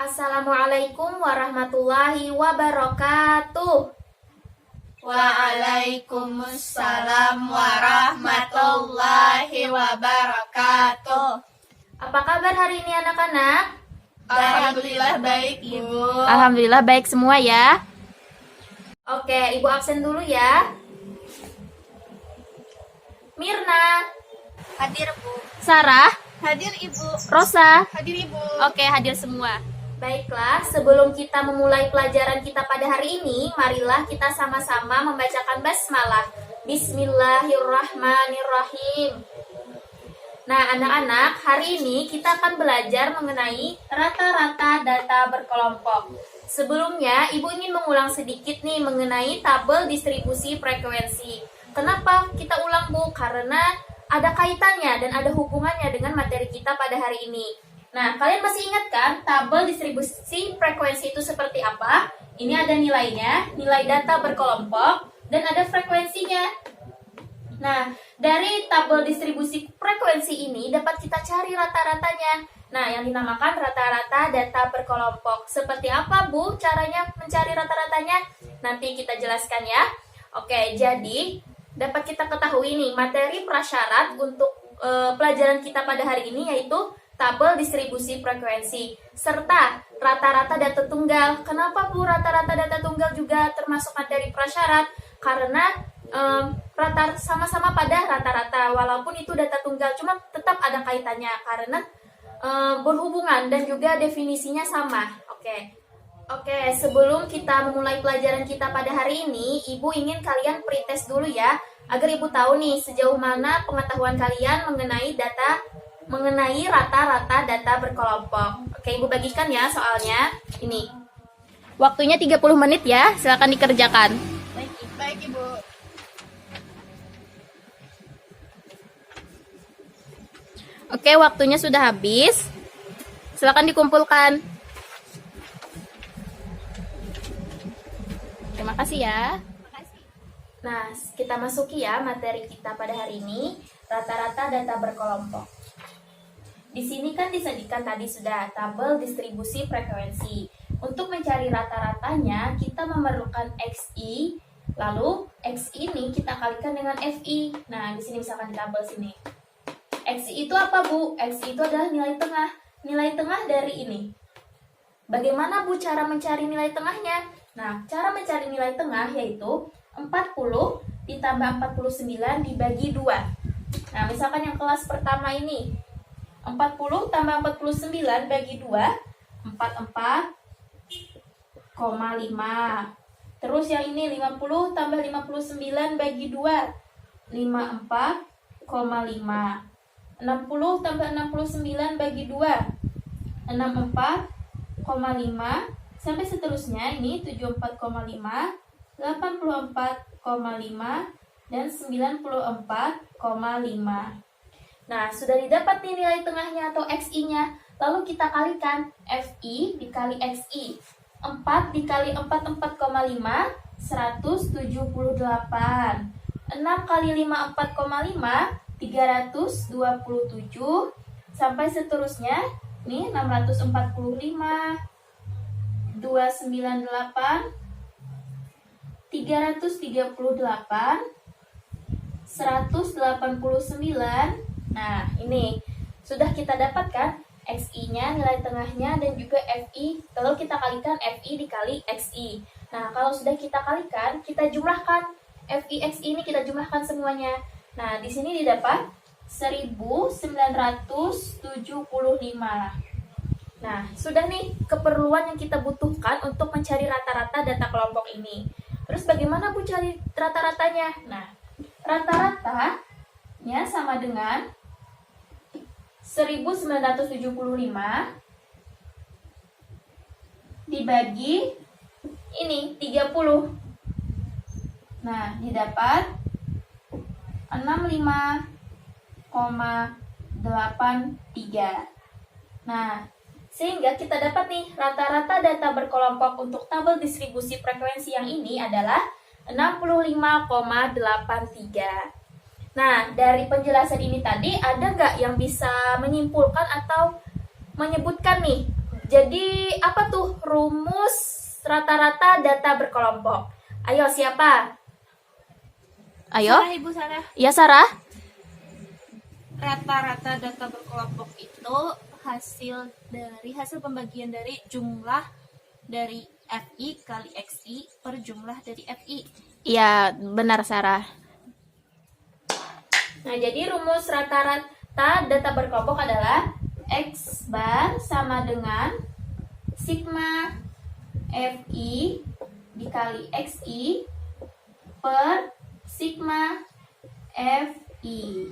Assalamualaikum warahmatullahi wabarakatuh. Waalaikumsalam warahmatullahi wabarakatuh. Apa kabar hari ini anak-anak? Alhamdulillah baik, Ibu. Alhamdulillah baik semua ya. Oke, Ibu absen dulu ya. Mirna, Hadir, Bu. Sarah, Hadir, Ibu. Rosa. Hadir, Ibu. Oke, hadir semua. Baiklah, sebelum kita memulai pelajaran kita pada hari ini, marilah kita sama-sama membacakan basmalah. Bismillahirrahmanirrahim. Nah, anak-anak, hari ini kita akan belajar mengenai rata-rata data berkelompok. Sebelumnya, Ibu ingin mengulang sedikit nih mengenai tabel distribusi frekuensi. Kenapa kita ulang, Bu? Karena ada kaitannya dan ada hubungannya dengan materi kita pada hari ini. Nah, kalian masih ingat kan tabel distribusi frekuensi itu seperti apa? Ini ada nilainya, nilai data berkelompok, dan ada frekuensinya. Nah, dari tabel distribusi frekuensi ini dapat kita cari rata-ratanya. Nah, yang dinamakan rata-rata data berkelompok. Seperti apa, Bu, caranya mencari rata-ratanya? Nanti kita jelaskan ya. Oke, jadi dapat kita ketahui nih materi prasyarat untuk pelajaran kita pada hari ini yaitu tabel distribusi frekuensi serta rata-rata data tunggal. Kenapa, Bu, rata-rata data tunggal juga termasuk materi prasyarat? Karena sama-sama pada rata-rata, walaupun itu data tunggal, cuma tetap ada kaitannya karena berhubungan dan juga definisinya sama. Oke, sebelum kita memulai pelajaran kita pada hari ini, Ibu ingin kalian pretest dulu ya, agar Ibu tahu nih sejauh mana pengetahuan kalian mengenai rata-rata data berkelompok. Oke, Ibu bagikan ya soalnya. Ini. Waktunya 30 menit ya, silakan dikerjakan. Baik, Ibu. Oke, waktunya sudah habis. Silakan dikumpulkan. Terima kasih ya. Nah, kita masuki ya materi kita pada hari ini, rata-rata data berkelompok. Di sini kan disajikan tadi sudah tabel distribusi frekuensi. Untuk mencari rata-ratanya, kita memerlukan XI, lalu X ini kita kalikan dengan FI. Nah, di sini misalkan di tabel sini. XI itu apa, Bu? XI itu adalah nilai tengah. Nilai tengah dari ini. Bagaimana, Bu, cara mencari nilai tengahnya? Nah, cara mencari nilai tengah yaitu 40 ditambah 49 dibagi 2. Nah, misalkan yang kelas pertama ini 40 tambah 49 bagi 2 44,5. Terus yang ini 50 tambah 59 bagi 2 54,5. 60 tambah 69 bagi 2 64,5 sampai seterusnya. Ini 74,5, 84,5 dan 94,5. Nah, sudah didapat nih nilai tengahnya atau XI-nya. Lalu kita kalikan FI dikali XI. 4 dikali 4, 4,5, 178. 6 kali 5, 4,5, 327. Sampai seterusnya, nih 645, 298, 338, 189. Nah, ini sudah kita dapatkan XI-nya, nilai tengahnya, dan juga FI. Lalu kita kalikan FI dikali XI. Nah, kalau sudah kita kalikan, kita jumlahkan FI XI ini, kita jumlahkan semuanya. Nah, di sini didapat 1975. Nah, sudah nih keperluan yang kita butuhkan untuk mencari rata-rata data kelompok ini. Terus bagaimana, Bu, cari rata-ratanya? Nah, rata-ratanya sama dengan 1975 dibagi ini 30. Nah, didapat 65,83. Nah, sehingga kita dapat nih rata-rata data berkelompok untuk tabel distribusi frekuensi yang ini adalah 65,83. Nah, dari penjelasan ini tadi, ada nggak yang bisa menyimpulkan atau menyebutkan nih Jadi apa tuh rumus rata-rata data berkelompok? Ayo siapa? Ayo. Sarah, Ibu Sarah. Ya Sarah. Rata-rata data berkelompok itu hasil pembagian dari jumlah dari FI kali XI per jumlah dari FI. Iya, benar Sarah. Nah, jadi rumus rata-rata data berkelompok adalah X bar sama dengan sigma FI dikali XI per sigma FI.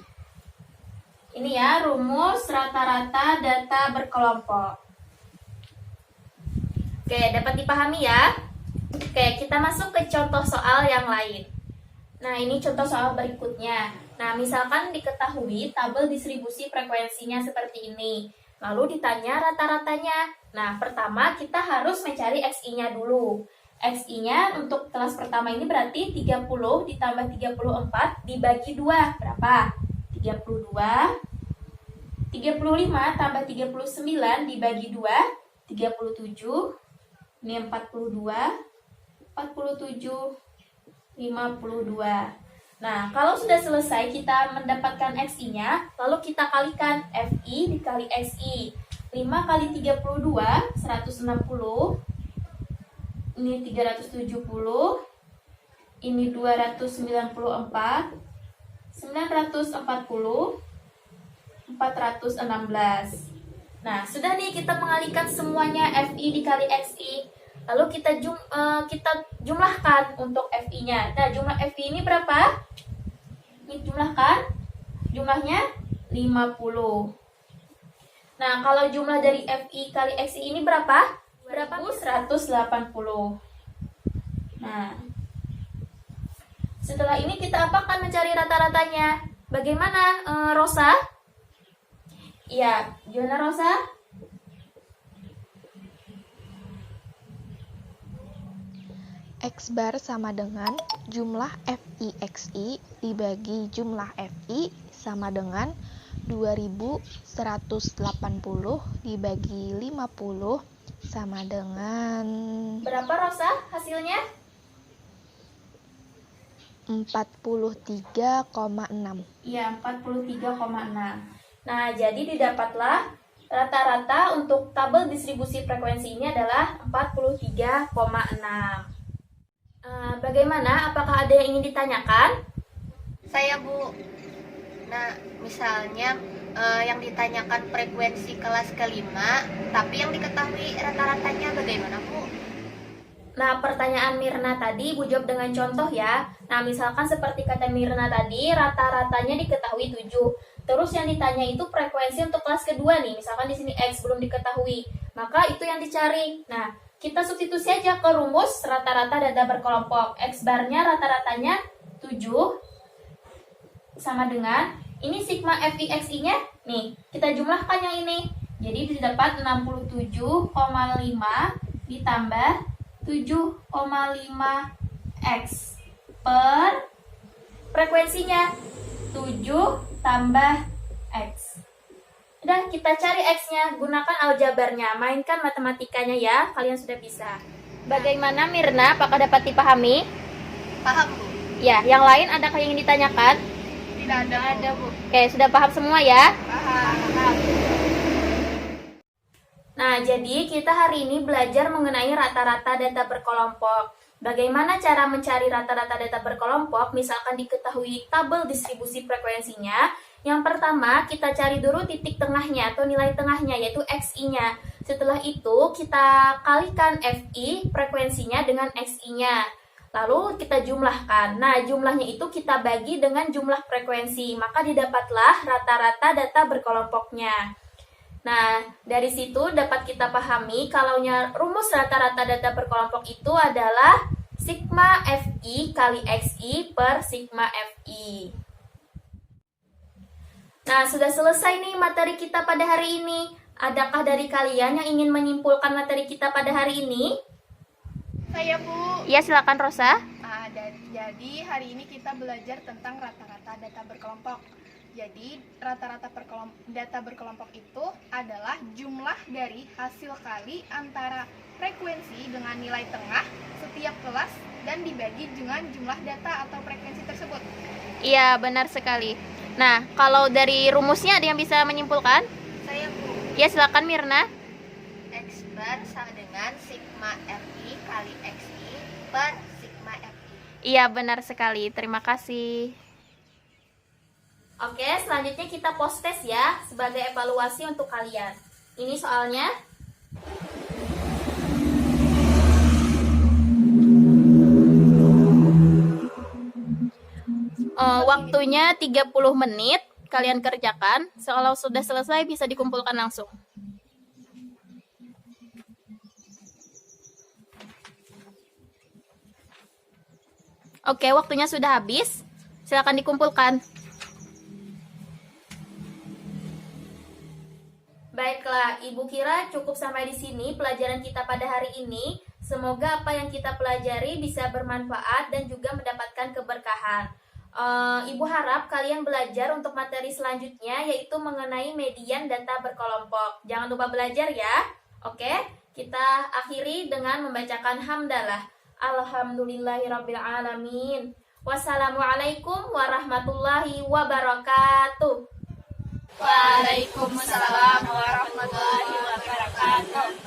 Ini ya rumus rata-rata data berkelompok. Oke, dapat dipahami ya? Oke, kita masuk ke contoh soal yang lain. Nah, ini contoh soal berikutnya. Nah, misalkan diketahui tabel distribusi frekuensinya seperti ini. Lalu ditanya rata-ratanya. Nah, pertama kita harus mencari XI-nya dulu. XI-nya untuk kelas pertama ini berarti 30 ditambah 34 dibagi 2. Berapa? 32. 35 tambah 39 dibagi 2. 37. Ini 42. 47. 52. Nah, kalau sudah selesai kita mendapatkan XI-nya, lalu kita kalikan FI dikali XI. 5 kali 32, 160. Ini 370. Ini 294. 940. 416. Nah, sudah nih kita mengalihkan semuanya FI dikali XI. Lalu kita jumlahkan untuk FI-nya. Nah, jumlah FI ini berapa? Ini jumlahkan. Jumlahnya 50. Nah, kalau jumlah dari FI kali XI ini berapa? Berapa? 180. Nah, setelah ini kita apakan mencari rata-ratanya? Bagaimana, Rosa? Iya, gimana Rosa? X bar sama dengan jumlah FI XI dibagi jumlah FI sama dengan 2180 dibagi 50 sama dengan Berapa Rosa hasilnya? 43,6. Iya, 43,6. Nah, jadi didapatlah rata-rata untuk tabel distribusi frekuensi ini adalah 43,6. Bagaimana? Apakah ada yang ingin ditanyakan? Saya, Bu. Nah, misalnya yang ditanyakan frekuensi kelas kelima, tapi yang diketahui rata-ratanya bagaimana, Bu? Nah, pertanyaan Mirna tadi Ibu jawab dengan contoh ya. Nah, misalkan seperti kata Mirna tadi, rata-ratanya diketahui 7. Terus yang ditanya itu frekuensi untuk kelas kedua nih. Misalkan di sini X belum diketahui. Maka itu yang dicari. Nah, kita substitusi aja ke rumus rata-rata data berkelompok. X barnya rata-ratanya 7 sama dengan ini sigma FIXI-nya nih. Kita jumlahkan yang ini. Jadi didapat 67,5 ditambah 7,5 X per frekuensinya 7 tambah X. Udah, kita cari X-nya, gunakan aljabarnya, mainkan matematikanya ya, kalian sudah bisa. Bagaimana Mirna, apakah dapat dipahami? Paham, Bu? Ya, yang lain adakah yang ingin ditanyakan? Tidak ada, Bu. Oke, sudah paham semua ya? Paham. Nah, jadi kita hari ini belajar mengenai rata-rata data berkelompok. Bagaimana cara mencari rata-rata data berkelompok? Misalkan diketahui tabel distribusi frekuensinya. Yang pertama, kita cari dulu titik tengahnya atau nilai tengahnya, yaitu XI-nya. Setelah itu, kita kalikan FI frekuensinya dengan XI-nya. Lalu kita jumlahkan. Nah, jumlahnya itu kita bagi dengan jumlah frekuensi. Maka didapatlah rata-rata data berkelompoknya. Nah, dari situ dapat kita pahami kalau rumus rata-rata data berkelompok itu adalah sigma FI kali XI per sigma FI. Nah, sudah selesai nih materi kita pada hari ini. Adakah dari kalian yang ingin menyimpulkan materi kita pada hari ini? Saya, Bu. Ya, silakan Rosa. Jadi hari ini kita belajar tentang rata-rata data berkelompok. Jadi, data berkelompok itu adalah jumlah dari hasil kali antara frekuensi dengan nilai tengah setiap kelas dan dibagi dengan jumlah data atau frekuensi tersebut. Iya, benar sekali. Nah, kalau dari rumusnya ada yang bisa menyimpulkan? Saya Bu, Ya, silakan Mirna. X bar sama dengan sigma FI kali XI per sigma FI. Iya, benar sekali. Terima kasih. Oke, selanjutnya kita post test ya sebagai evaluasi untuk kalian. Ini soalnya. Waktunya 30 menit. Kalian kerjakan. Kalau sudah selesai bisa dikumpulkan langsung. Oke, waktunya sudah habis. Silakan dikumpulkan. Baiklah, Ibu kira cukup sampai di sini pelajaran kita pada hari ini. Semoga apa yang kita pelajari bisa bermanfaat dan juga mendapatkan keberkahan. Ibu harap kalian belajar untuk materi selanjutnya, yaitu mengenai median data berkelompok. Jangan lupa belajar ya. Oke, kita akhiri dengan membacakan hamdalah. Alhamdulillahirrabbilalamin. Wassalamualaikum warahmatullahi wabarakatuh. Waalaikumsalam warahmatullahi wabarakatuh.